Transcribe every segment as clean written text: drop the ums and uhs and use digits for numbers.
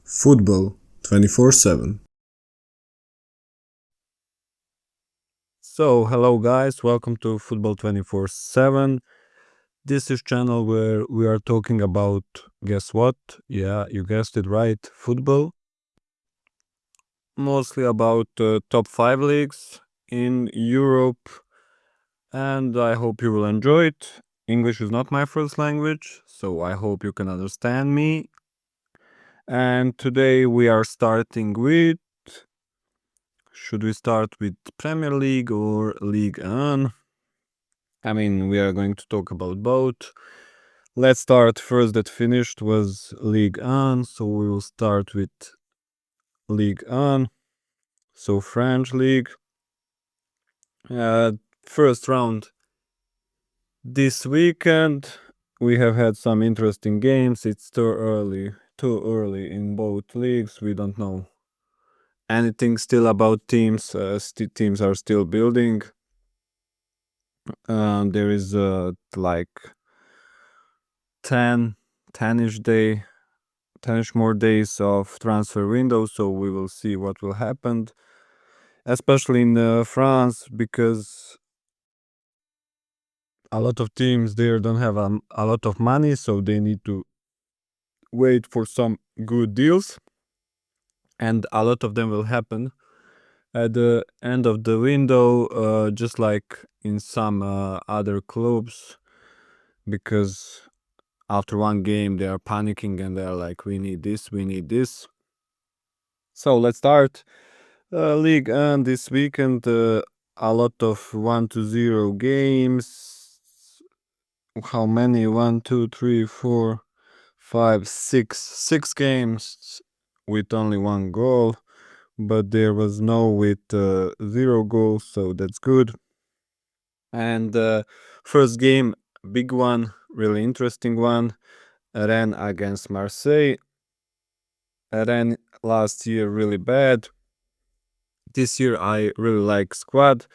Football 24/7. So, hello guys, welcome to Football 24/7. This is channel where we are talking about guess what? Yeah, you guessed it right, football. Mostly about top 5 leagues in Europe, and I hope you will enjoy it. English is not my first language, so I hope you can understand me. And today we are starting with, should we start with Premier League or Ligue 1? I mean, we are going to talk about both. Let's start first. That finished was Ligue 1, so we will start with Ligue 1. So French League. Uh, First round this weekend. We have had some interesting games. It's too early in both leagues. We don't know anything still about teams. Teams are still building. There is like 10, 10-ish day 10 more days of transfer window, so we will see what will happen, especially in France, because a lot of teams there don't have a lot of money, so they need to wait for some good deals, and a lot of them will happen at the end of the window, just like in some other clubs, because after one game they are panicking and they're like, we need this, we need this. So let's start. League and this weekend, a lot of 1-0 games. How many? 6 games with only one goal, but there was no with 0 goals, so that's good. And first game, big one, really interesting one. Rennes against Marseille. Rennes last year really bad. This year I really like squad.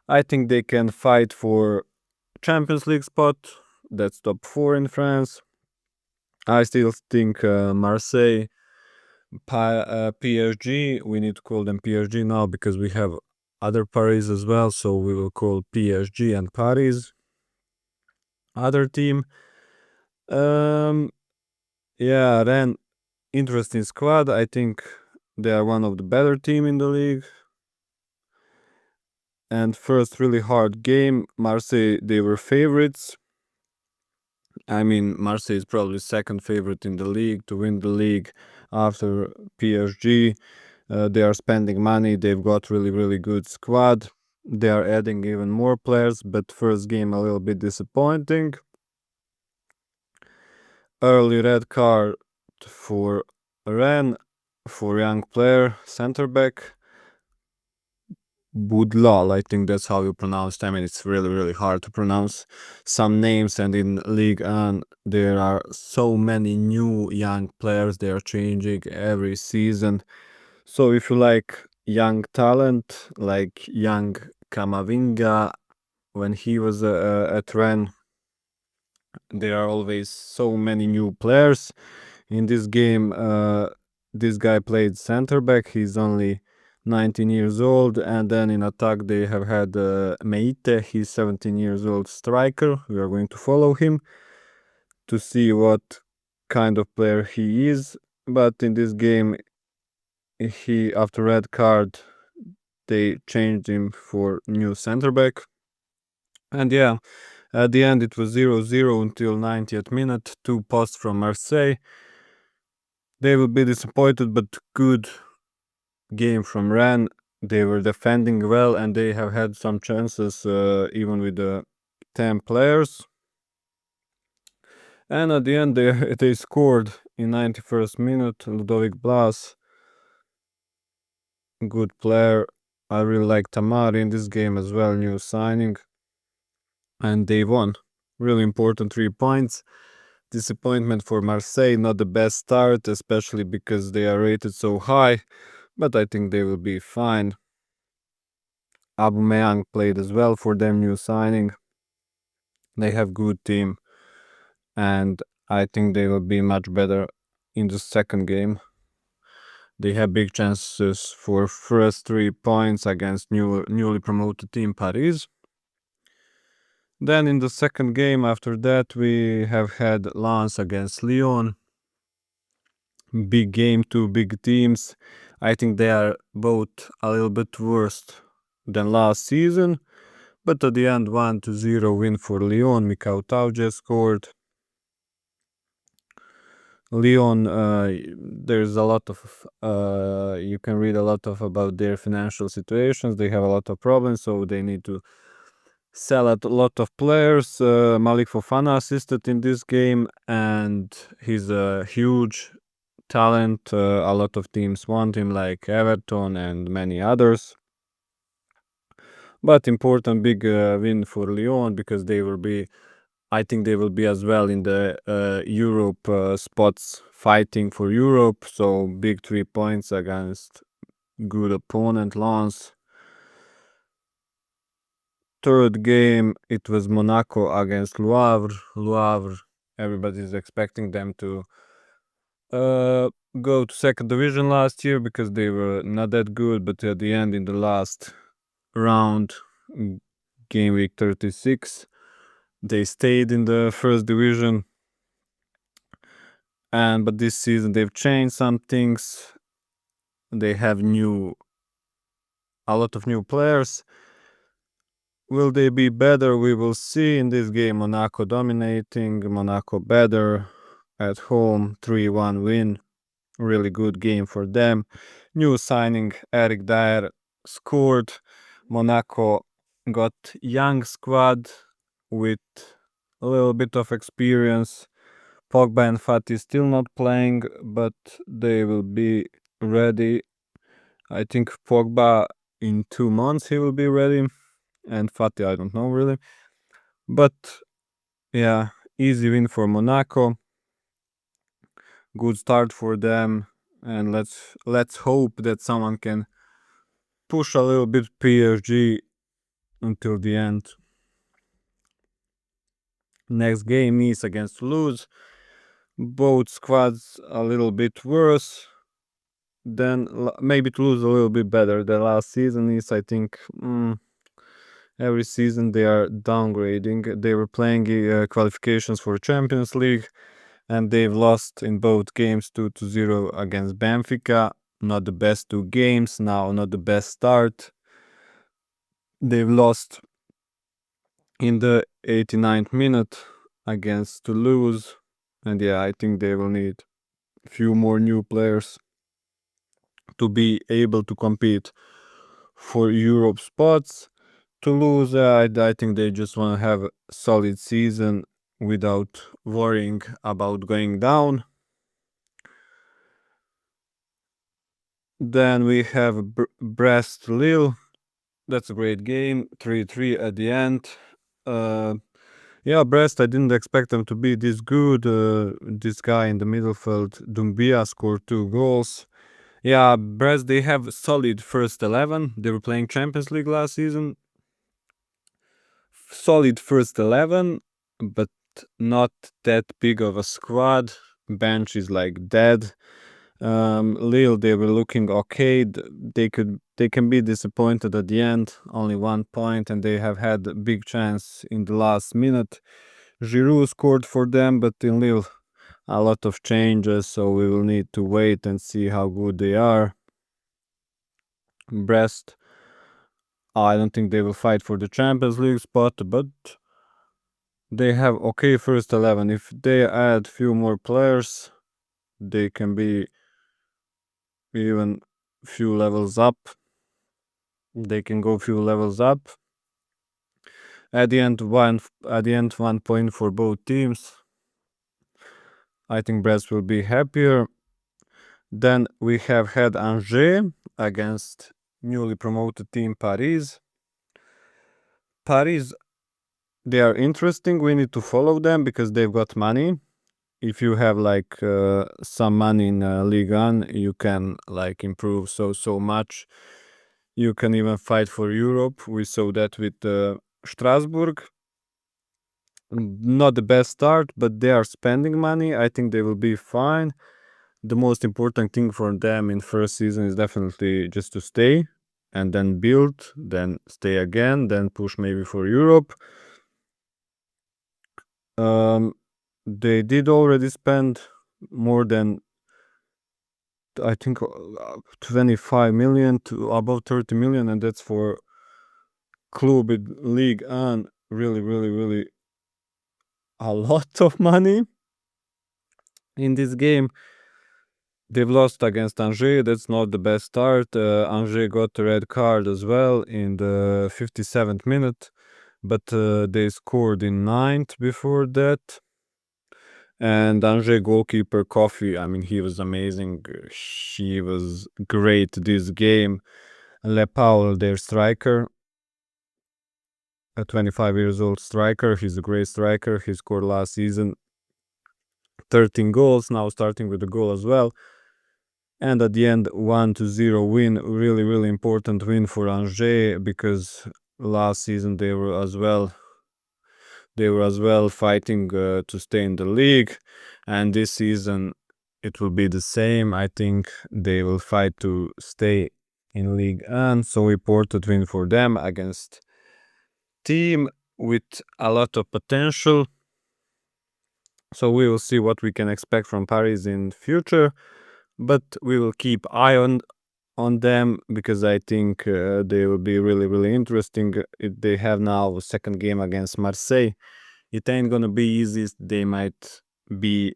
I think they can fight for Champions League spot. That's top 4 in France. I still think Marseille, PSG. We need to call them PSG now because we have other Paris as well. So we will call PSG and Paris. Other team. Um, yeah, then interesting squad. I think they are one of the better team in the league. And first really hard game, Marseille, they were favorites. I mean, Marseille is probably second favorite in the league to win the league after PSG. They are spending money. They've got really, really good squad. They are adding even more players, but first game a little bit disappointing. Early red card for Rennes, for young player, center back. Budlal, I think that's how you pronounce it. I mean, it's really, really hard to pronounce some names, and in League and there are so many new young players. They are changing every season. So if you like young talent, like young Kamavinga, when he was at Rennes, there are always so many new players. In this game, this guy played center back. He's only 19 years old, and then in attack they have had Meite. He's 17 years old striker. We are going to follow him to see what kind of player he is. But in this game, he after red card they changed him for new center back. And yeah, at the end it was 0-0 until 90th minute. 2 posts from Marseille. They will be disappointed, but good game from Rennes. They were defending well and they have had some chances even with the 10 players. And at the end they scored in 91st minute. Ludovic Blas, good player. I really like Tamari in this game as well, new signing. And they won. Really important 3 points. Disappointment for Marseille, not the best start, especially because they are rated so high, but I think they will be fine. Aubameyang played as well for them, new signing. They have good team, and I think they will be much better in the second game. They have big chances for first 3 points against newly promoted team Paris. Then in the second game after that, we have had Lens against Lyon. Big game, two big teams. I think they are both a little bit worse than last season. But at the end, 1-0 win for Lyon. Mikau Tauge scored. Lyon, there's a lot of, you can read a lot of about their financial situations. They have a lot of problems, so they need to sell a lot of players. Malik Fofana assisted in this game, and he's a huge talent. A lot of teams want him, like Everton and many others. But important big win for Lyon, because they will be, I think they will be as well in the Europe spots, fighting for Europe. So big 3 points against good opponent Lens. Third game, it was Monaco against Le Havre. Everybody is expecting them to go to second division last year, because they were not that good. But at the end, in the last round, game week 36, they stayed in the first division. But this season they've changed some things. They have a lot of new players. Will they be better? We will see in this game. Monaco dominating, Monaco better at home, 3-1 win. Really good game for them. New signing Eric Dyer scored. Monaco got young squad with a little bit of experience. Pogba and Fati still not playing, but they will be ready. I think Pogba in 2 months he will be ready, and Fati I don't know really. But yeah, easy win for Monaco. Good start for them, and let's hope that someone can push a little bit PSG until the end. Next game is against Toulouse. Both squads a little bit worse. Then maybe Toulouse a little bit better. The last season is, I think, every season they are downgrading. They were playing qualifications for Champions League, and they've lost in both games 2-0 against Benfica. Not the best two games now, not the best start. They've lost in the 89th minute against Toulouse, and yeah, I think they will need a few more new players to be able to compete for Europe spots. Toulouse, I think they just want to have a solid season without worrying about going down. Then we have Brest Lille. That's a great game. 3-3 at the end. Yeah, Brest, I didn't expect them to be this good. This guy in the midfield, Dumbia, scored 2 goals. Yeah, Brest, they have solid first 11. They were playing Champions League last season. Solid first 11, but not that big of a squad. Bench is like dead. Lille, they were looking okay. They can be disappointed at the end. Only 1 point, and they have had a big chance in the last minute. Giroud scored for them, but in Lille, a lot of changes, so we will need to wait and see how good they are. Brest, I don't think they will fight for the Champions League spot, but they have okay first 11. If they add few more players, they can be even few levels up. They can go few levels up. At the end, 1 point for both teams. I think Brest will be happier. Then we have had Angers against newly promoted team Paris. Paris, they are interesting. We need to follow them because they've got money. If you have like some money in Ligue 1, you can like improve so much. You can even fight for Europe. We saw that with Strasbourg. Not the best start, but they are spending money. I think they will be fine. the most important thing for them in first season is definitely just to stay and then build, then stay again, then push maybe for Europe. They did already spend more than, I think, 25 million to above 30 million, and that's for club with league and really a lot of money in this game. They've lost against Angers. That's not the best start. Angers got a red card as well in the 57th minute, but they scored in 9th before that. And Angers goalkeeper Kofi, I mean, he was amazing. She was great this game. Le Paul, their striker, a 25 years old striker. He's a great striker. He scored last season 13 goals, now starting with a goal as well. And at the end, 1-0 win. Really important win for Angers, because last season they were as well fighting to stay in the league, and this season it will be the same. I think they will fight to stay in League, and so important win for them against team with a lot of potential. So we will see what we can expect from Paris in future, but we will keep eye on them, because I think they will be really interesting. They have now a second game against Marseille. It ain't gonna be easy. They might be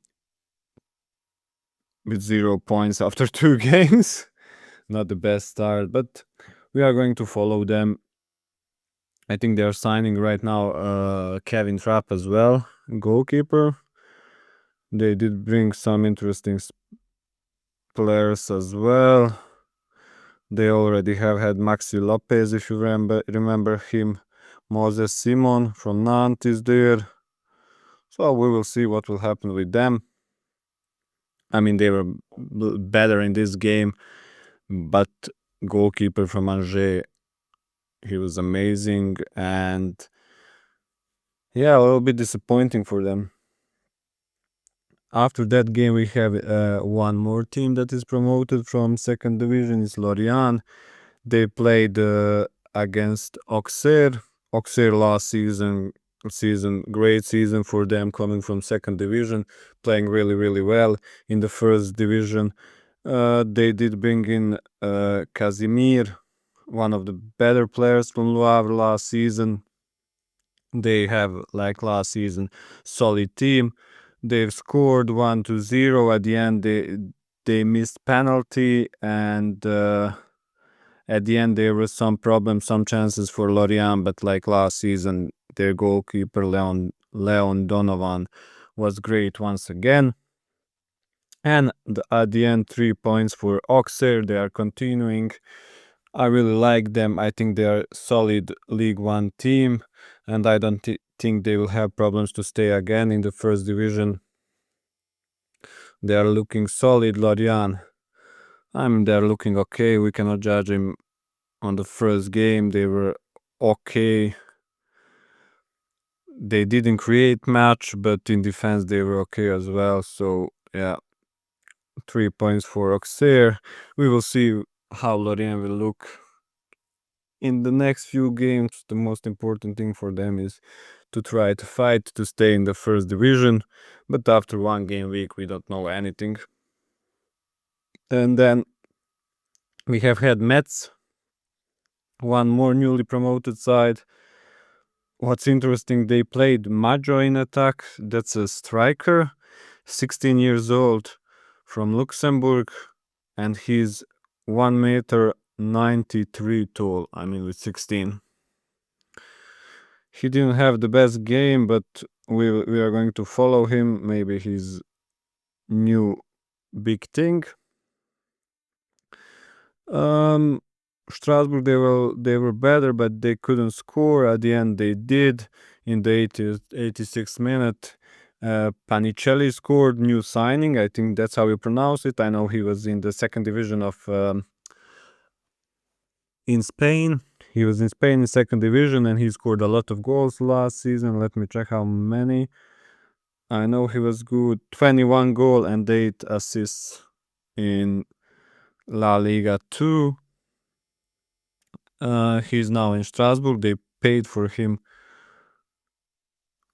with 0 points after 2 games. Not the best start, but we are going to follow them. I think they are signing right now Kevin Trapp as well, goalkeeper. They did bring some interesting players as well. They already have had Maxi Lopez, if you remember him. Moses Simon from Nantes is there. So we will see what will happen with them. I mean, they were better in this game, but goalkeeper from Angers, he was amazing, and yeah, a little bit disappointing for them. After that game, we have one more team that is promoted from second division. It's Lorient. They played against Auxerre. Auxerre last season, great season for them, coming from second division, playing really well in the first division. They did bring in Casimir, one of the better players from Le Havre last season. They have, like last season, solid team. They've scored 1-0 at the end. They missed penalty, and at the end there was some problems, some chances for Lorient, but like last season, their goalkeeper Leon Donovan was great once again. And at the end, 3 points for Auxerre. They are continuing. I really like them. I think they are solid League One team, and I don't think they will have problems to stay again in the first division. They are looking solid, Lorient. I mean, they're looking okay. We cannot judge him on the first game. They were okay. They didn't create much, but in defense they were okay as well. So yeah, 3 points for Auxerre. We will see how Lorient will look in the next few games. The most important thing for them is to try to fight to stay in the first division. But after one game week, we don't know anything. And then we have had Metz, one more newly promoted side. What's interesting, they played Majo in attack. That's a striker, 16 years old, from Luxembourg, and he's 1 meter 93 tall. I mean, with 16. He didn't have the best game, but we are going to follow him. Maybe his new big thing. Strasbourg, they were better, but they couldn't score. At the end, they did. In the 86th minute, Panicelli scored, new signing. I think that's how you pronounce it. I know he was in the second division of in Spain. He was in Spain in second division, and he scored a lot of goals last season. Let me check how many. I know he was good. 21 goal and 8 assists. in La Liga 2. He's now in Strasbourg. They paid for him,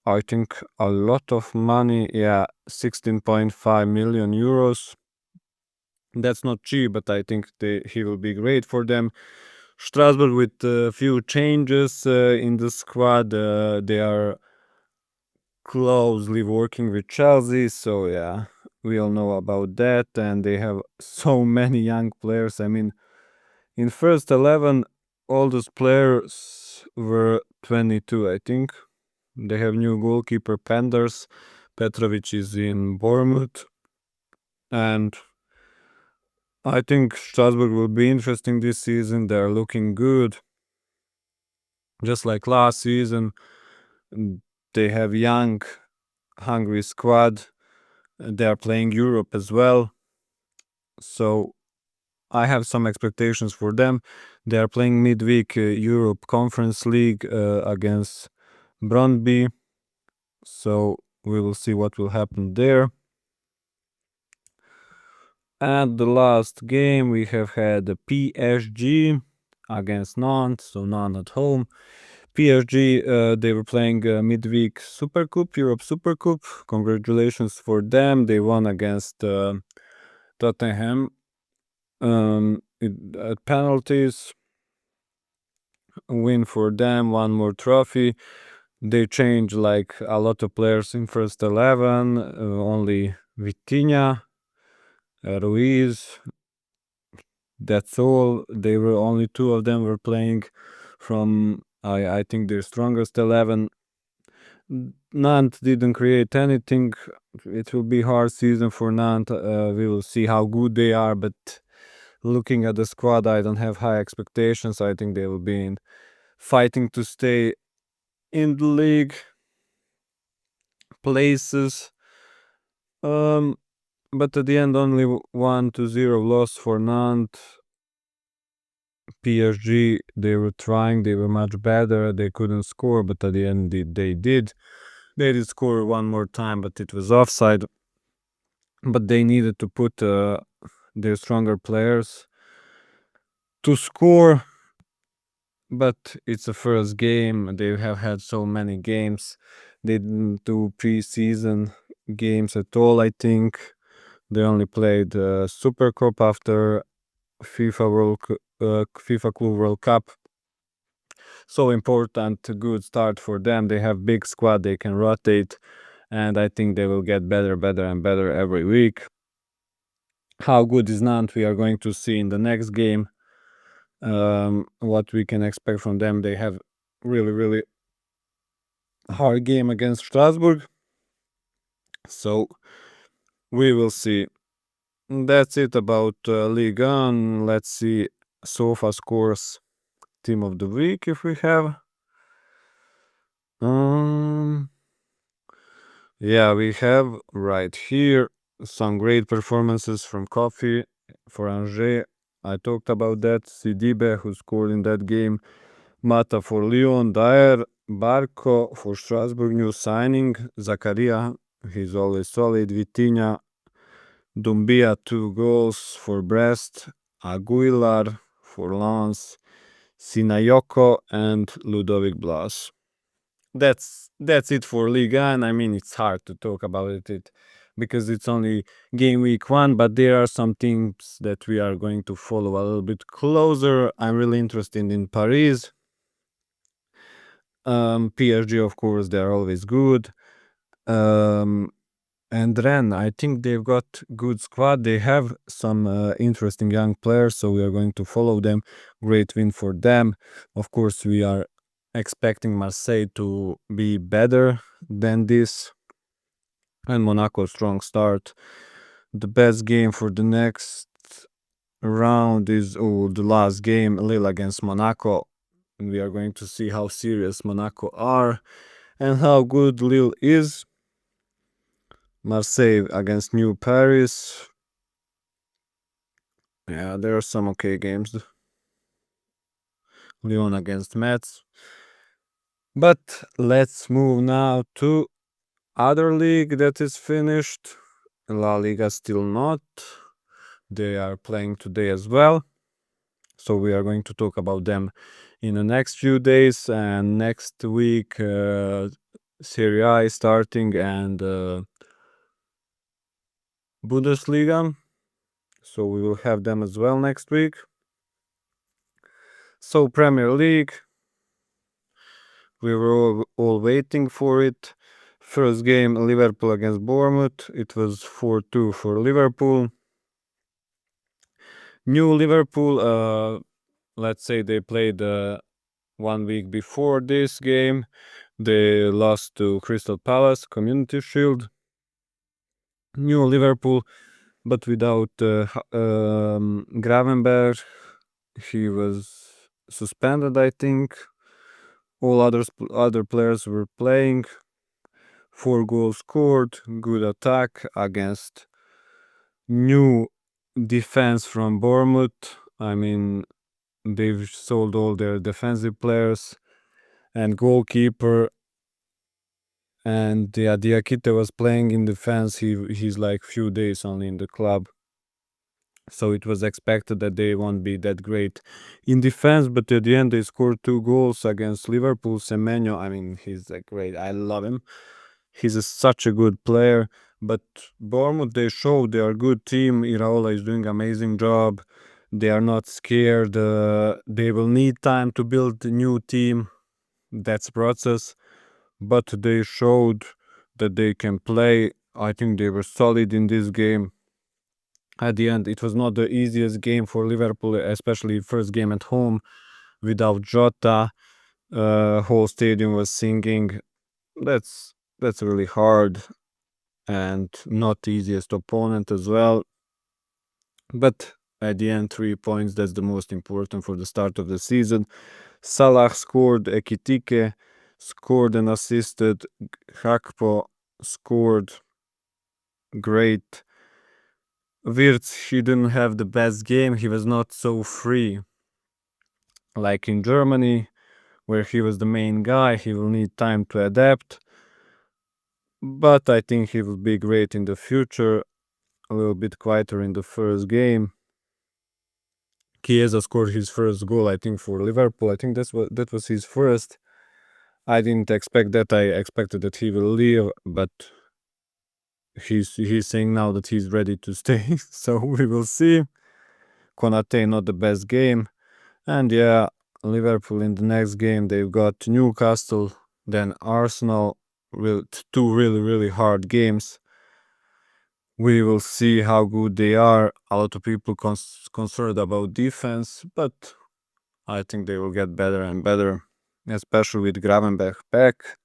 I think, a lot of money. Yeah, 16.5 million euros. That's not cheap, but I think he will be great for them. Strasbourg with a few changes in the squad. They are closely working with Chelsea, so yeah, we all know about that. And they have so many young players. I mean, in first 11, all those players were 22, I think. They have new goalkeeper Penders. Petrovic is in Bournemouth. And I think Strasbourg will be interesting this season. They're looking good. Just like last season, they have young, hungry squad. They are playing Europe as well. So I have some expectations for them. They are playing midweek Europe Conference League against Brøndby. So we will see what will happen there. At the last game, we have had the PSG against Nantes, so Nantes at home. PSG, they were playing midweek Super Cup, Europe Super Cup. Congratulations for them. They won against Tottenham at penalties. Win for them, one more trophy. They changed like a lot of players in first 11. Only Vitinha, Ruiz. That's all. They were only two of them were playing from I think their strongest 11. Nantes didn't create anything. It will be hard season for Nantes. We will see how good they are, but looking at the squad, I don't have high expectations. I think they will be fighting to stay in the league places. But at the end, only 1-0 loss for Nantes. PSG, they were trying, they were much better. They couldn't score, but at the end, they did. They did score one more time, but it was offside. But they needed to put their stronger players to score. But it's a first game. They have had so many games. They didn't do preseason games at all, I think. They only played Super Cup after FIFA Club World Cup. So important, good start for them. They have big squad. They can rotate, and I think they will get better, and better every week. How good is Nantes? We are going to see in the next game. What we can expect from them. They have really hard game against Strasbourg. So we will see. That's it about Ligue 1. Let's see Sofa scores team of the week if we have. Yeah, we have right here some great performances from Coffee for Angers. I talked about that. Sidibe, who scored in that game. Mata for Lyon. Dyer. Barco for Strasbourg, new signing. Zakaria, he's always solid. Vitinha. Dumbia, 2 goals for Brest. Aguilar for Lens. Sinayoko and Ludovic Blas. That's it for Ligue 1. I mean, it's hard to talk about it because it's only game week 1, but there are some teams that we are going to follow a little bit closer. I'm really interested in Paris. PSG, of course, they're always good. And Rennes, I think they've got good squad. They have some interesting young players, so we are going to follow them. Great win for them. Of course, we are expecting Marseille to be better than this. And Monaco, strong start. The best game for the next round is the last game, Lille against Monaco. And we are going to see how serious Monaco are and how good Lille is. Marseille against New Paris. Yeah, there are some okay games. Lyon against Metz. But let's move now to other league that is finished. La Liga still not. They are playing today as well. So we are going to talk about them in the next few days, and next week Serie A is starting, and Bundesliga. So we will have them as well next week. So Premier League, we were all waiting for it. First game, Liverpool against Bournemouth. It was 4-2 for Liverpool. New Liverpool, let's say they played 1 week before this game. They lost to Crystal Palace, Community Shield. New Liverpool, but without Gravenberg. He was suspended, I think. All other players were playing. 4 goals scored, good attack against new defense from Bournemouth. I mean, they've sold all their defensive players and goalkeeper. And yeah, Diakite was playing in defense. He's like few days only in the club. So it was expected that they won't be that great in defense, but at the end they scored 2 goals against Liverpool. Semenyo, I mean, he's like great. I love him. He's such a good player. But Bournemouth, they showed they are a good team. Iraola is doing amazing job. They are not scared. They will need time to build a new team. That's process. But they showed that they can play. I think they were solid in this game. At the end, it was not the easiest game for Liverpool, especially first game at home without Jota. Whole stadium was singing. That's really hard and not the easiest opponent as well. But at the end, 3 points, that's the most important for the start of the season. Salah scored, Ekitike scored and assisted, Hakpo scored, great. Wirtz, he didn't have the best game. He was not so free like in Germany, where he was the main guy. He will need time to adapt. But I think he will be great in the future. A little bit quieter in the first game. Chiesa scored his first goal, I think, for Liverpool. I think that was his first. I didn't expect that. I expected that he will leave, but he's saying now that he's ready to stay. So we will see. Konate not the best game. And yeah, Liverpool in the next game, they've got Newcastle, then Arsenal. Two really, really hard games. We will see how good they are. A lot of people concerned about defense, but I think they will get better and better, especially with Gravenberch back.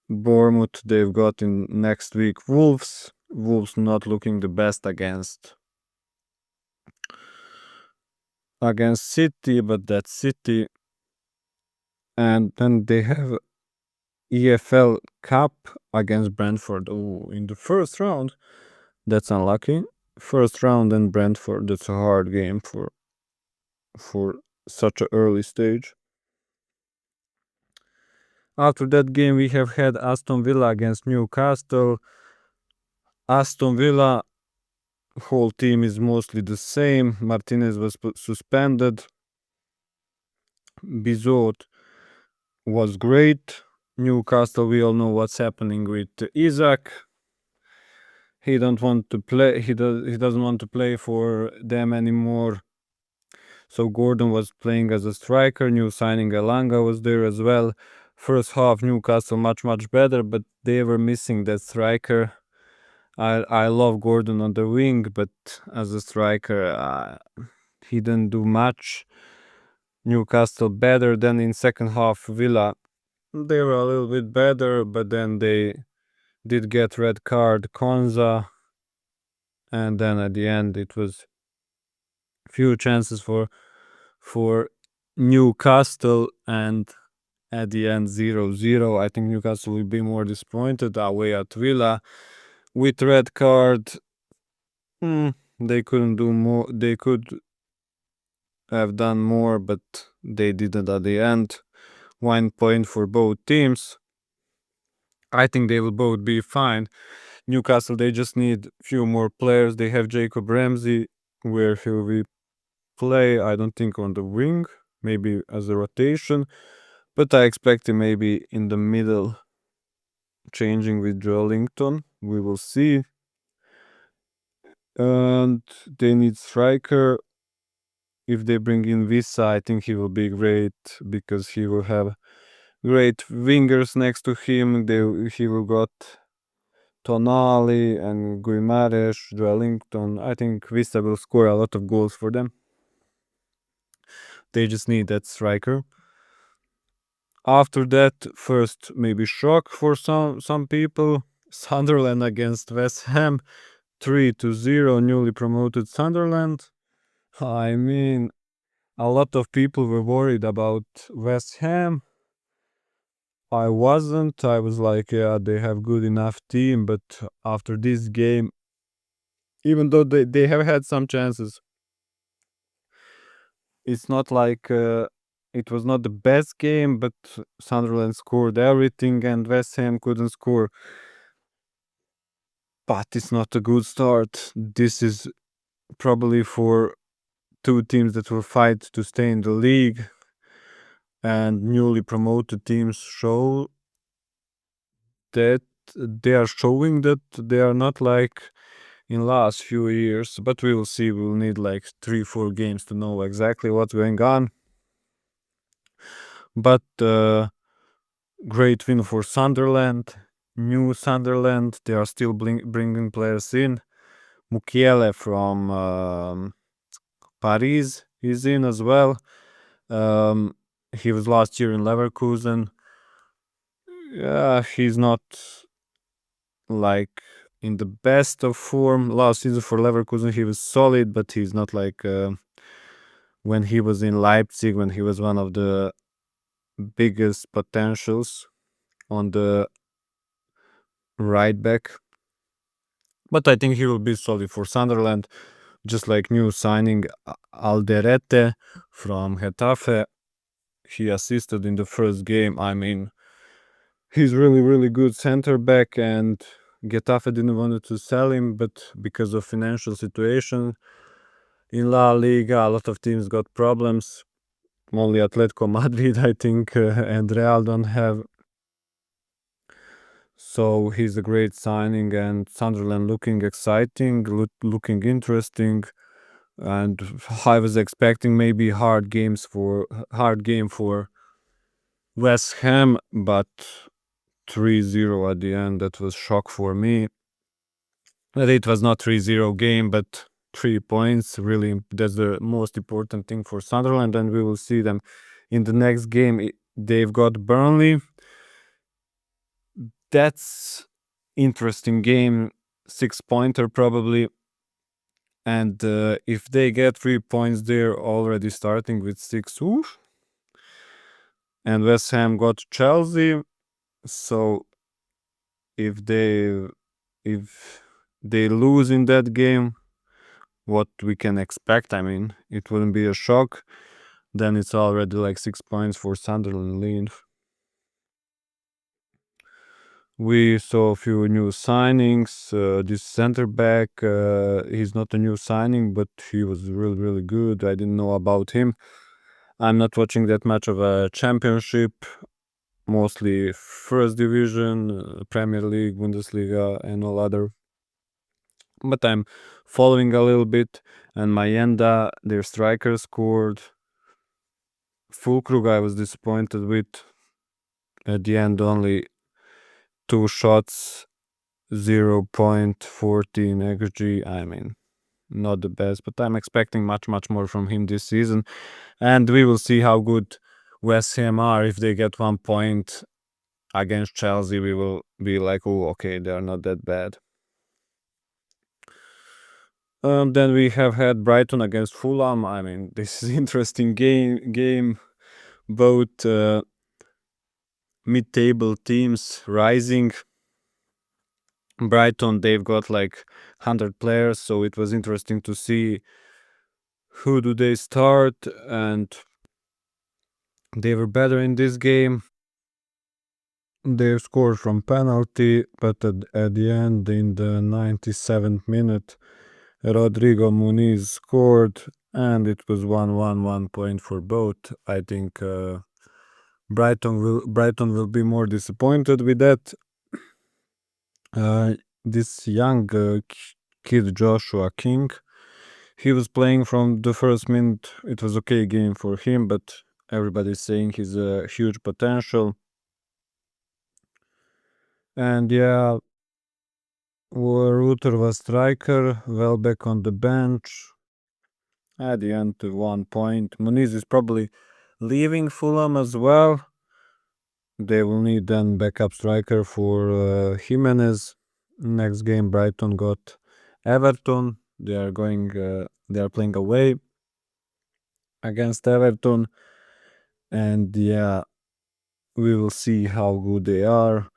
Bournemouth, they've got in next week Wolves. Wolves not looking the best against City, but that's City. And then they have EFL Cup against Brentford. Oh, in the first round, that's unlucky. First round and Brentford, that's a hard game for such an early stage. After that game, we have had Aston Villa against Newcastle. Aston Villa whole team is mostly the same. Martinez was suspended. Bizot was great. Newcastle, we all know what's happening with Isaac. He don't want to play. He doesn't want to play for them anymore. So Gordon was playing as a striker. New signing Elanga was there as well. First half Newcastle much better, but they were missing that striker. I love Gordon on the wing, but as a striker, he didn't do much. Newcastle better than in second half. Villa, they were a little bit better, but then they did get red card Konza, and then at the end it was few chances for Newcastle, and at the end 0-0. I think Newcastle will be more disappointed away at Villa with red card. They couldn't do more. They could have done more, but they didn't at the end. 1 point for both teams. I think they will both be fine. Newcastle, they just need few more players. They have Jacob Ramsey, where he will play, I don't think on the wing, maybe as a rotation, but I expect him maybe in the middle, changing with Joelinton. We will see. And they need striker. If they bring in Visa, I think he will be great because he will have great wingers next to him. He will got Tonali and Guimares, Joelinton. I think Vista will score a lot of goals for them. They just need that striker. After that, first maybe shock for some people. Sunderland against West Ham, 3-0, newly promoted Sunderland. I mean, a lot of people were worried about West Ham. I wasn't. I was like, yeah, they have good enough team, but after this game, even though they have had some chances, it's not like it was not the best game, but Sunderland scored everything and West Ham couldn't score. But it's not a good start. This is probably for two teams that will fight to stay in the league, and newly promoted teams show that they are showing that they are not like in last few years, but we will see. We'll need like 3-4 games to know exactly what's going on. But great win for Sunderland, new Sunderland. They are still bringing players in. Mukiele from Paris is in as well. He was last year in Leverkusen. Yeah, he's not like in the best of form. Last season for Leverkusen, he was solid, but he's not like when he was in Leipzig, when he was one of the biggest potentials on the right back. But I think he will be solid for Sunderland, just like new signing Alderete from Getafe. He assisted in the first game. I mean, he's really, really good center back, and Getafe didn't want to sell him, but because of financial situation in La Liga, a lot of teams got problems. Only Atletico Madrid, I think, and Real don't have. So he's a great signing, and Sunderland looking exciting, looking interesting. And I was expecting maybe hard game for West Ham, but 3-0 at the end. That was shock for me. That it was not 3-0 game, but 3 points. Really, that's the most important thing for Sunderland, and we will see them in the next game. They've got Burnley. That's interesting game, 6-pointer probably. And if they get 3 points, they're already starting with 6. Oof. And West Ham got Chelsea. So if they lose in that game, what we can expect, I mean, it wouldn't be a shock. Then it's already like 6 points for Sunderland lead. We saw a few new signings. This center back, he's not a new signing, but he was really, really good. I didn't know about him. I'm not watching that much of a championship, mostly first division, Premier League, Bundesliga, and all other. But I'm following a little bit. And Mayenda, their striker, scored. Fulkrug, I was disappointed with. At the end, only 2 shots, 0.14 xg. I mean, not the best, but I'm expecting much, much more from him this season. And we will see how good West Ham are. If they get 1 point against Chelsea, we will be like, oh, okay, they are not that bad. Then we have had Brighton against Fulham. I mean, this is interesting game. Both mid-table teams rising. Brighton, they've got like 100 players, so it was interesting to see who do they start, and they were better in this game. They scored from penalty, but at the end, in the 97th minute, Rodrigo Muniz scored, and it was 1-1 for both. I think Brighton will be more disappointed with that. This young kid Joshua King, he was playing from the first minute. It was okay game for him, but everybody's saying he's a huge potential. And yeah, Ruther was striker, Welbeck on the bench. At the end, to 1 point. Muniz is probably leaving Fulham as well. They will need then backup striker for Jimenez. Next game, Brighton got Everton. They are going. They are playing away against Everton, and yeah, we will see how good they are.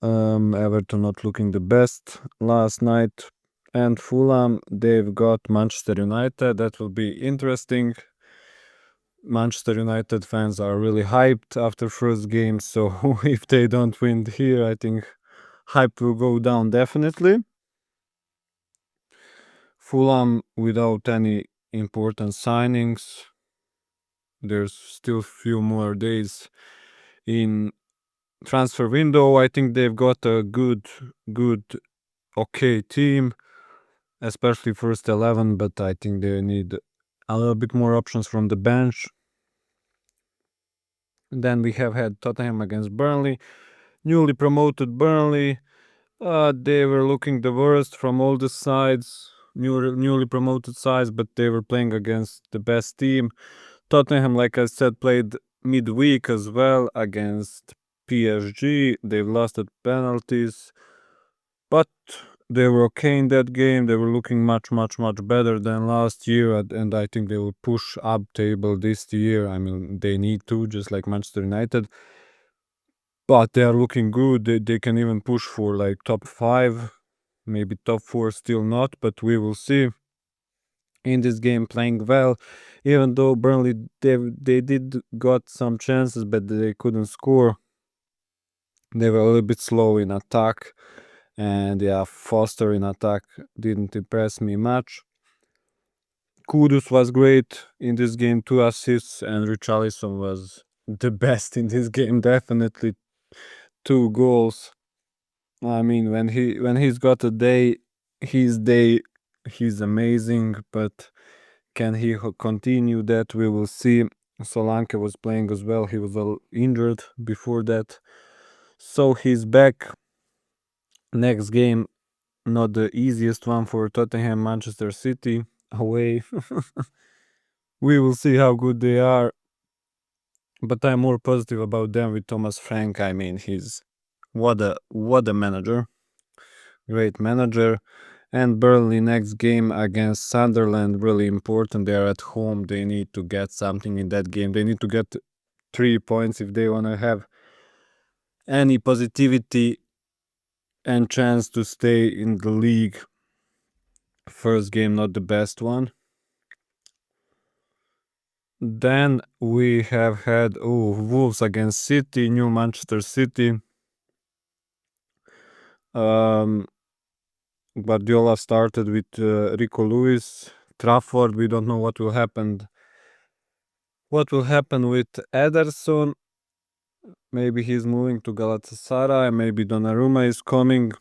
Everton not looking the best last night, and Fulham they've got Manchester United. That will be interesting. Manchester United fans are really hyped after first game, so if they don't win here, I think hype will go down definitely. Fulham without any important signings. There's still few more days in transfer window. I think they've got a good, okay team, especially first 11, but I think they need a little bit more options from the bench. Then we have had Tottenham against Burnley, newly promoted Burnley. They were looking the worst from all the sides, newly promoted sides, but they were playing against the best team. Tottenham, like I said, played midweek as well against PSG. They've lost at penalties, but they were okay in that game. They were looking much better than last year, and I think they will push up table this year. I mean, they need to, just like Manchester United. But they are looking good. They can even push for like top 5, maybe top 4 still not, but we will see. In this game playing well, even though Burnley they did got some chances, but they couldn't score. They were a little bit slow in attack, and yeah, Foster in attack didn't impress me much. Kudus was great in this game, 2 assists, and Richarlison was the best in this game, definitely 2 goals. I mean, when he's got a day, his day, he's amazing. But can he continue that? We will see. Solanke was playing as well. He was injured before that, so he's back. Next game, not the easiest one for Tottenham, Manchester City away. We will see how good they are, but I'm more positive about them with Thomas Frank. I mean, he's what a manager. Great manager. And Burnley next game against Sunderland, really important. They are at home. They need to get something in that game. They need to get 3 points if they want to have any positivity and chance to stay in the league. First game, not the best one. Then we have had Wolves against City, New Manchester City. Guardiola started with Rico Lewis, Trafford. We don't know what will happen. What will happen with Ederson? Maybe he's moving to Galatasaray. Maybe Donnarumma is coming.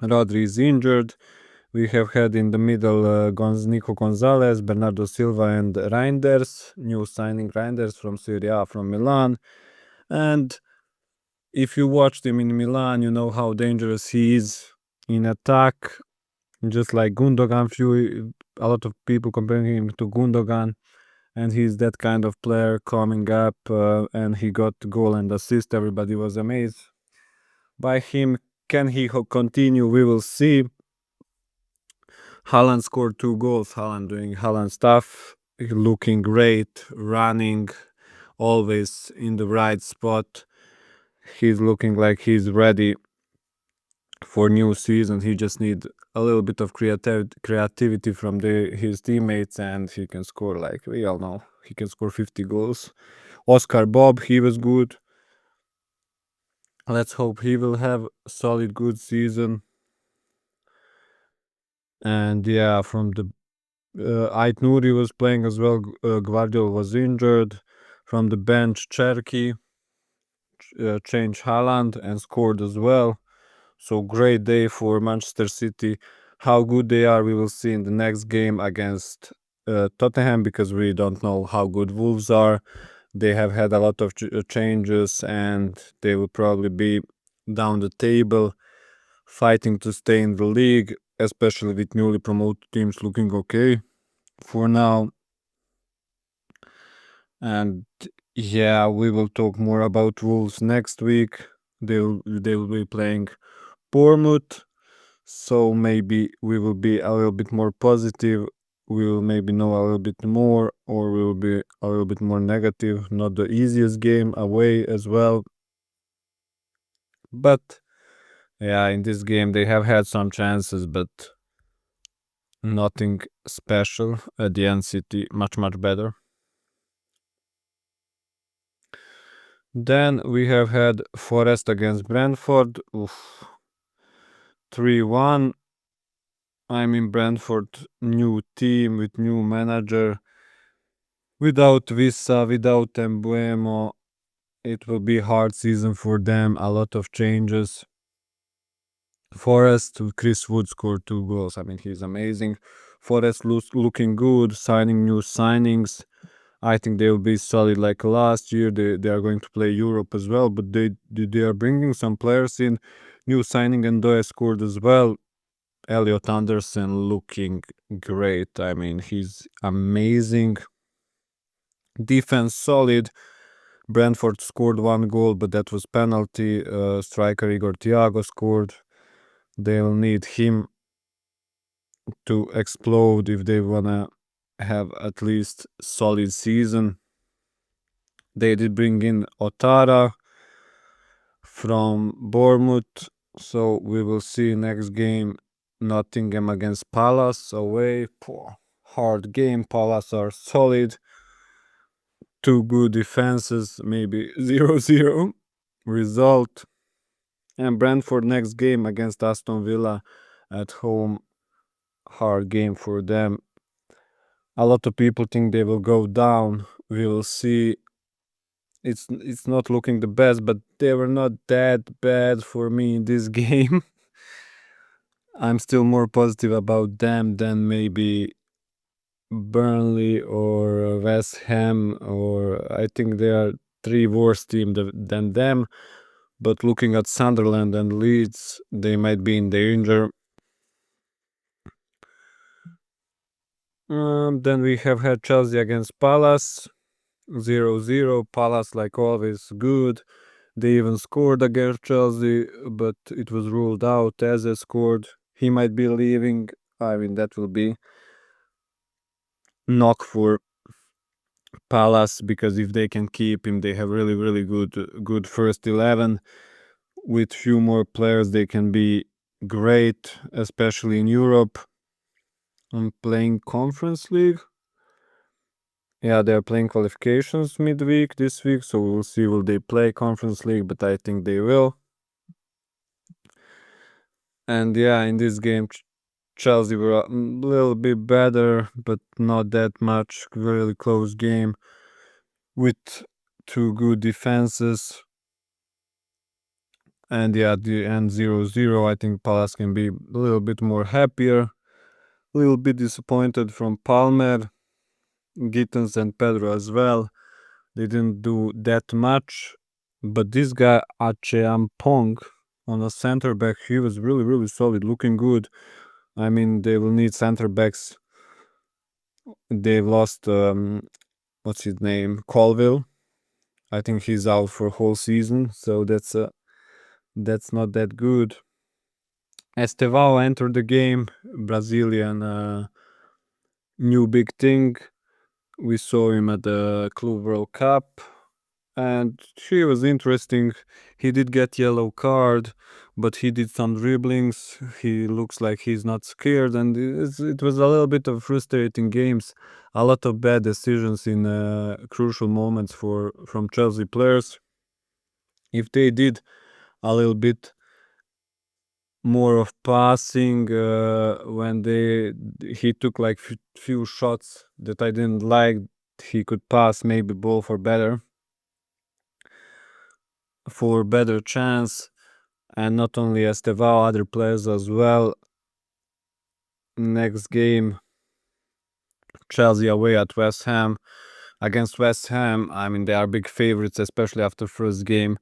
Rodri is injured. We have had in the middle Nico Gonzalez, Bernardo Silva, and Reinders. New signing Reinders from Serie A from Milan. And if you watched him in Milan, you know how dangerous he is in attack. Just like Gundogan, a lot of people comparing him to Gundogan, and he's that kind of player coming up. And he got goal and assist. Everybody was amazed by him. Can he continue? We will see. Haaland scored 2 goals. Haaland doing Haaland stuff, looking great, running, always in the right spot. He's looking like he's ready for new season. He just need a little bit of creativity from his teammates, and he can score. Like we all know, he can score 50 goals. Oscar Bob, he was good. Let's hope he will have a solid, good season. And yeah, from the Ait Nouri was playing as well. Guardiola was injured. From the bench, Cherky changed Haaland and scored as well. So great day for Manchester City. How good they are, we will see in the next game against Tottenham, because we don't know how good Wolves are. They have had a lot of changes, and they will probably be down the table, fighting to stay in the league, especially with newly promoted teams looking okay for now. And yeah, we will talk more about Wolves next week. They will be playing Bournemouth, so maybe we will be a little bit more positive. We will maybe know a little bit more, or we will be a little bit more negative. Not the easiest game away as well, but yeah, in this game they have had some chances, but nothing special. At the end, City much better. Then we have had Forest against Brentford. Oof. 3-1. I'm in Brentford, new team with new manager. Without Vissa, without Embuemo, it will be a hard season for them. A lot of changes. Forest, Chris Wood scored 2 goals. I mean, he's amazing. Forest looking good, signing new signings. I think they will be solid like last year. They are going to play Europe as well, but they are bringing some players in. New signing, and Doe scored as well. Elliot Anderson looking great. I mean, he's amazing. Defense solid. Brentford scored 1 goal, but that was penalty. Striker Igor Thiago scored. They'll need him to explode if they wanna have at least solid season. They did bring in Otara from Bournemouth, so we will see next game. Nottingham against Palace away. Poor, hard game. Palace are solid. Two good defenses, maybe 0-0 result. And Brentford next game against Aston Villa at home. Hard game for them. A lot of people think they will go down. We will see. It's not looking the best, but they were not that bad for me in this game. I'm still more positive about them than maybe Burnley or West Ham, or I think they are three worse team than them. But looking at Sunderland and Leeds, they might be in danger. Then we have had Chelsea against Palace, 0-0. Palace, like always, good. They even scored against Chelsea, but it was ruled out. Eze scored. He might be leaving. I mean, that will be knock for Palace, because if they can keep him, they have really good first 11. With few more players, they can be great, especially in Europe. I'm playing Conference League. Yeah, they're playing qualifications midweek this week, so we'll see will they play Conference League, but I think they will. And yeah, in this game, Chelsea were a little bit better, but not that much. Really close game with two good defenses. And yeah, at the end 0-0, I think Palace can be a little bit more happier. A little bit disappointed from Palmer, Gittens, and Pedro as well. They didn't do that much. But this guy, Pong, on a center back, he was really solid, looking good. I mean, they will need center backs. They've lost, what's his name? Colville. I think he's out for whole season, so that's not that good. Estevao entered the game, Brazilian new big thing. We saw him at the Club World Cup, and he was interesting. He did get yellow card, but he did some dribblings. He looks like he's not scared, and it was a little bit of frustrating games. A lot of bad decisions in crucial moments from Chelsea players. If they did a little bit more of passing when he took like few shots that I didn't like. He could pass maybe ball for better chance, and not only Estevao, other players as well. Next game, Chelsea away at West Ham. Against West Ham, I mean, they are big favorites, especially after first game,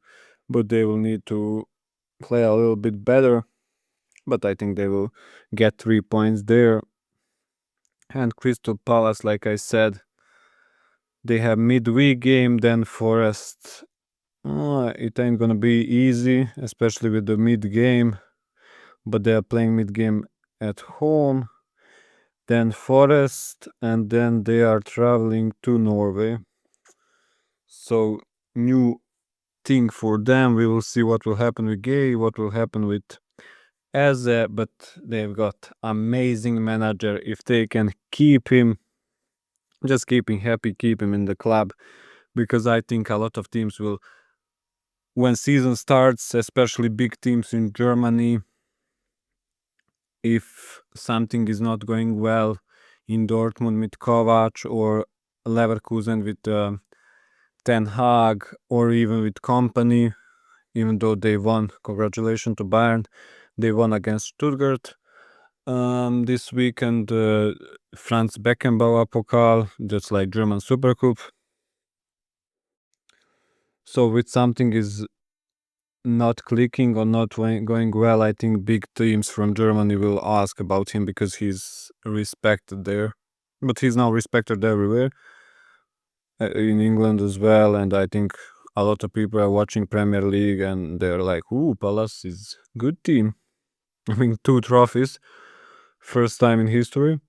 but they will need to play a little bit better. But I think they will get 3 points there. And Crystal Palace, like I said, they have midweek game, then Forest. It ain't gonna be easy, especially with the mid game. But they are playing mid game at home. Then Forest, and then they are traveling to Norway. So new thing for them. We will see what will happen with Gay, what will happen with Eze, but they've got amazing manager. If they can keep him, just keep him happy, keep him in the club, because I think a lot of teams will, when season starts, especially big teams in Germany, if something is not going well in Dortmund with Kovac, or Leverkusen with Ten Hag, or even with Company, even though they won, congratulations to Bayern, they won against Stuttgart this weekend. Franz Beckenbauer Pokal, that's like German Super Cup. So with something is not clicking or not going well, I think big teams from Germany will ask about him, because he's respected there. But he's now respected everywhere, in England as well. And I think a lot of people are watching Premier League and they're like, "Ooh, Palace is good team." I mean, 2 trophies, first time in history.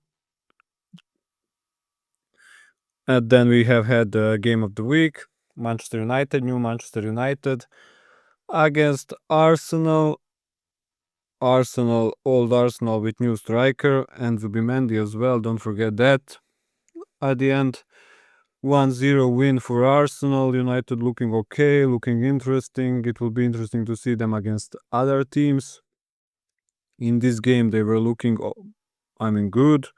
And then we have had the game of the week, Manchester United, new Manchester United against Arsenal. Old Arsenal with new striker and Zubimendi as well, don't forget that. At the end, 1-0 win for Arsenal. United looking okay, looking interesting. It will be interesting to see them against other teams. In this game, they were looking, good.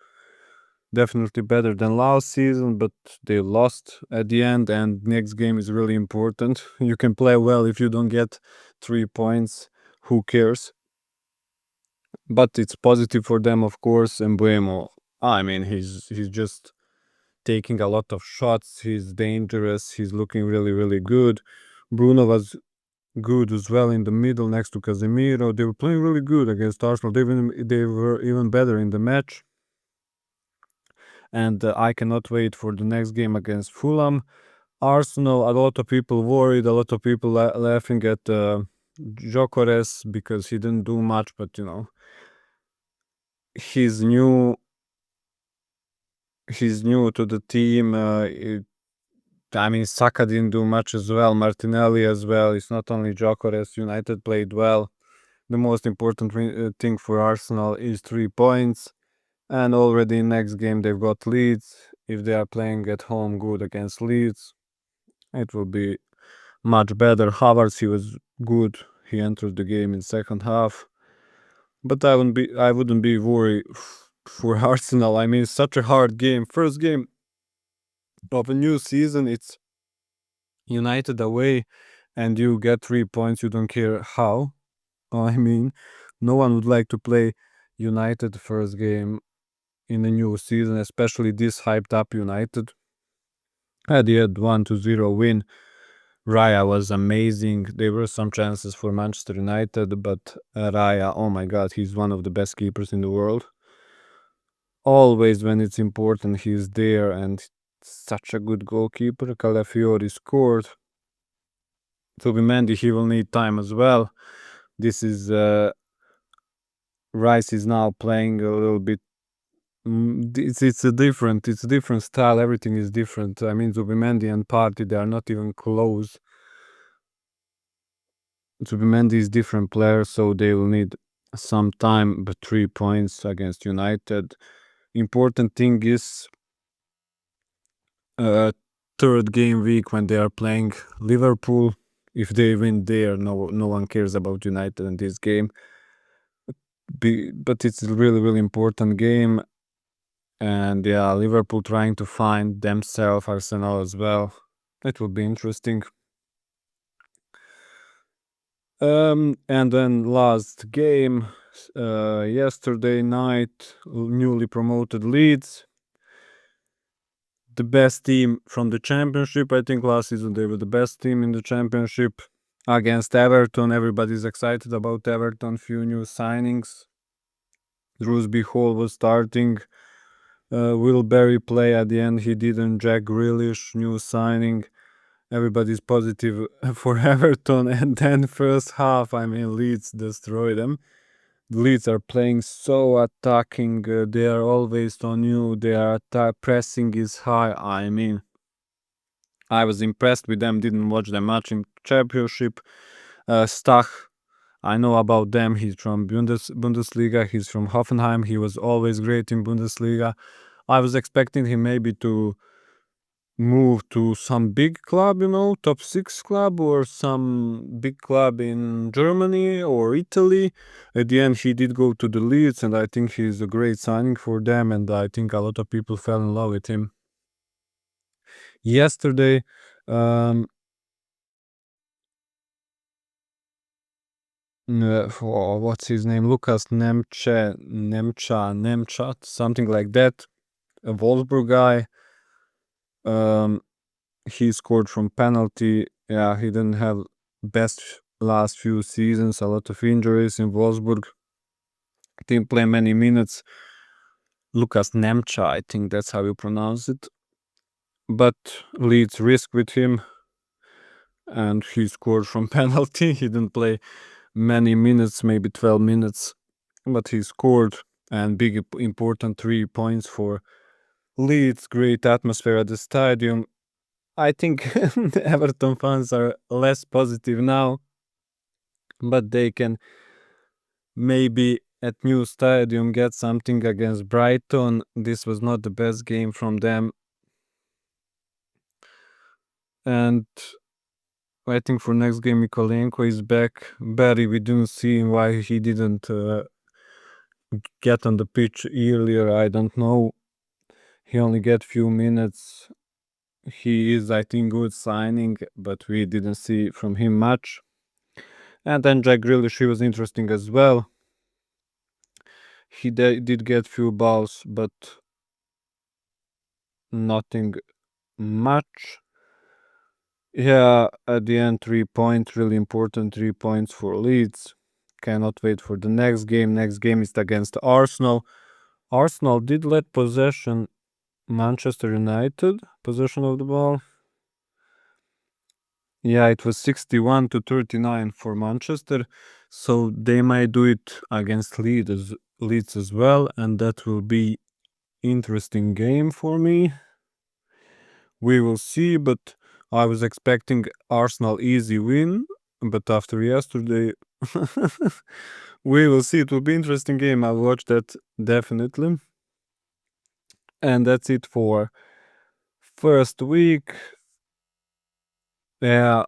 Definitely better than last season, but they lost at the end, and next game is really important. You can play well if you don't get 3 points. Who cares? But it's positive for them, of course. And Buemo, I mean, he's just taking a lot of shots. He's dangerous. He's looking really, really good. Bruno was good as well in the middle next to Casemiro. They were playing really good against Arsenal. They were even better in the match. And I cannot wait for the next game against Fulham. Arsenal, a lot of people worried, a lot of people laughing at Gyökeres because he didn't do much, but he's new. He's new to the team. I mean, Saka didn't do much as well. Martinelli as well. It's not only Gyökeres. United played well. The most important thing for Arsenal is 3 points. And already next game they've got Leeds. If they are playing at home good against Leeds, it will be much better. Havertz, he was good. He entered the game in second half. But I wouldn't be worried for Arsenal. I mean, it's such a hard game. First game of a new season, it's United away, and you get 3 points. You don't care how. I mean, no one would like to play United first game in a new season, especially this hyped up United. At the end, 1-0 win. Raya was amazing. There were some chances for Manchester United, but Raya, oh my god, he's one of the best keepers in the world. Always when it's important, he's there, and such a good goalkeeper. Calafiori scored. Zubimendi, he will need time as well. This is Rice is now playing a little bit. It's a different style. Everything is different. I mean, Zubimendi and Partey, they are not even close. Zubimendi is different player, so they will need some time. But 3 points against United. Important thing is third game week when they are playing Liverpool. If they win there, no one cares about United in this game. But it's a really, really important game. And yeah, Liverpool trying to find themselves, Arsenal as well. It will be interesting. And then last game, yesterday night, newly promoted Leeds, the best team from the championship. I think last season they were the best team in the championship against Everton. Everybody's excited about Everton. Few new signings. Drewsby Hall was starting. Will Berry play at the end? He didn't. Jack Grealish, new signing. Everybody's positive for Everton. And then first half, I mean, Leeds destroyed them. Leeds are playing so attacking. They are always on you. Their pressing is high. I mean, I was impressed with them. Didn't watch them much in championship. Stach, I know about them. He's from Bundesliga. He's from Hoffenheim. He was always great in Bundesliga. I was expecting him maybe to move to some big club, top 6 club or some big club in Germany or Italy. At the end, he did go to the Leeds, and I think he's a great signing for them, and I think a lot of people fell in love with him. Yesterday, what's his name? Lucas Nemchat, something like that. A Wolfsburg guy. He scored from penalty. Yeah, he didn't have best last few seasons. A lot of injuries in Wolfsburg. Didn't play many minutes. Lucas Nemcha, I think that's how you pronounce it. But Leeds risk with him, and he scored from penalty. He didn't play many minutes, maybe 12 minutes, but he scored, and big important 3 points for Leeds. Great atmosphere at the stadium. I think the Everton fans are less positive now, but they can maybe at new stadium get something against Brighton. This was not the best game from them, and I think for next game Mikolenko is back. Barry, we didn't see why he didn't get on the pitch earlier. I don't know. He only get few minutes. He is, I think, good signing, but we didn't see from him much. And then Jack Grealish, he was interesting as well. He did get few balls, but nothing much. Yeah, at the end, 3 points, really important 3 points for Leeds. Cannot wait for the next game. Next game is against Arsenal. Arsenal did let possession Manchester United, possession of the ball. Yeah, it was 61 to 39 for Manchester. So they might do it against Leeds as well, and that will be interesting game for me. We will see, but I was expecting Arsenal easy win, but after yesterday, we will see. It will be interesting game. I'll watch that definitely. And that's it for first week. Yeah,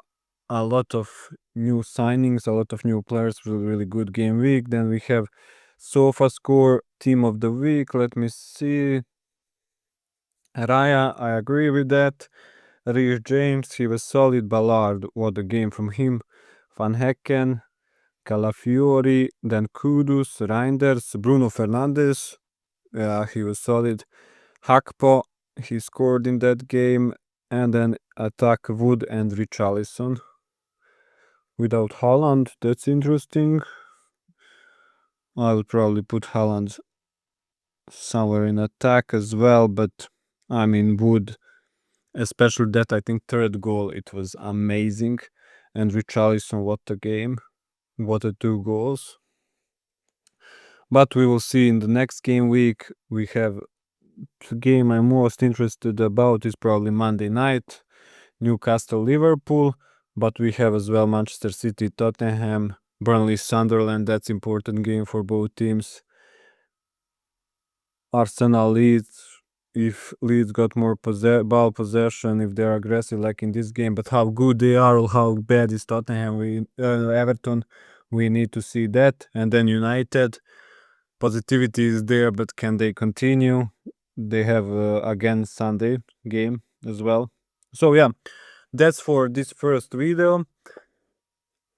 a lot of new signings, a lot of new players. Really good game week. Then we have SofaScore team of the week. Let me see. Raya, I agree with that. Reece James, he was solid. Ballard, what a game from him. Van Hecken, Calafiori, then Kudus, Reinders, Bruno Fernandes. Yeah, he was solid. Hakpo, he scored in that game. And then attack Wood and Richarlison. Without Haaland, that's interesting. I will probably put Haaland somewhere in attack as well, but I mean, Wood, especially that, I think, third goal, it was amazing. And Richarlison, what a game. What a 2 goals. But we will see in the next game week. We have the game I'm most interested about is probably Monday night, Newcastle Liverpool, but we have as well Manchester City Tottenham, Burnley Sunderland. That's important game for both teams. Arsenal Leeds, if Leeds got more ball possession, if they're aggressive like in this game, but how good they are or how bad is Tottenham, Everton, we need to see that. And then United, positivity is there, but can they continue? They have again Sunday game as well. So yeah, that's for this first video.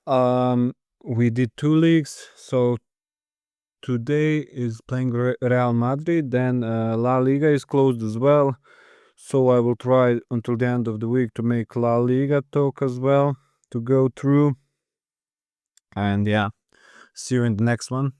We did 2 leagues, so today is playing Real Madrid, then La Liga is closed as well. So I will try until the end of the week to make La Liga talk as well to go through. And yeah, see you in the next one.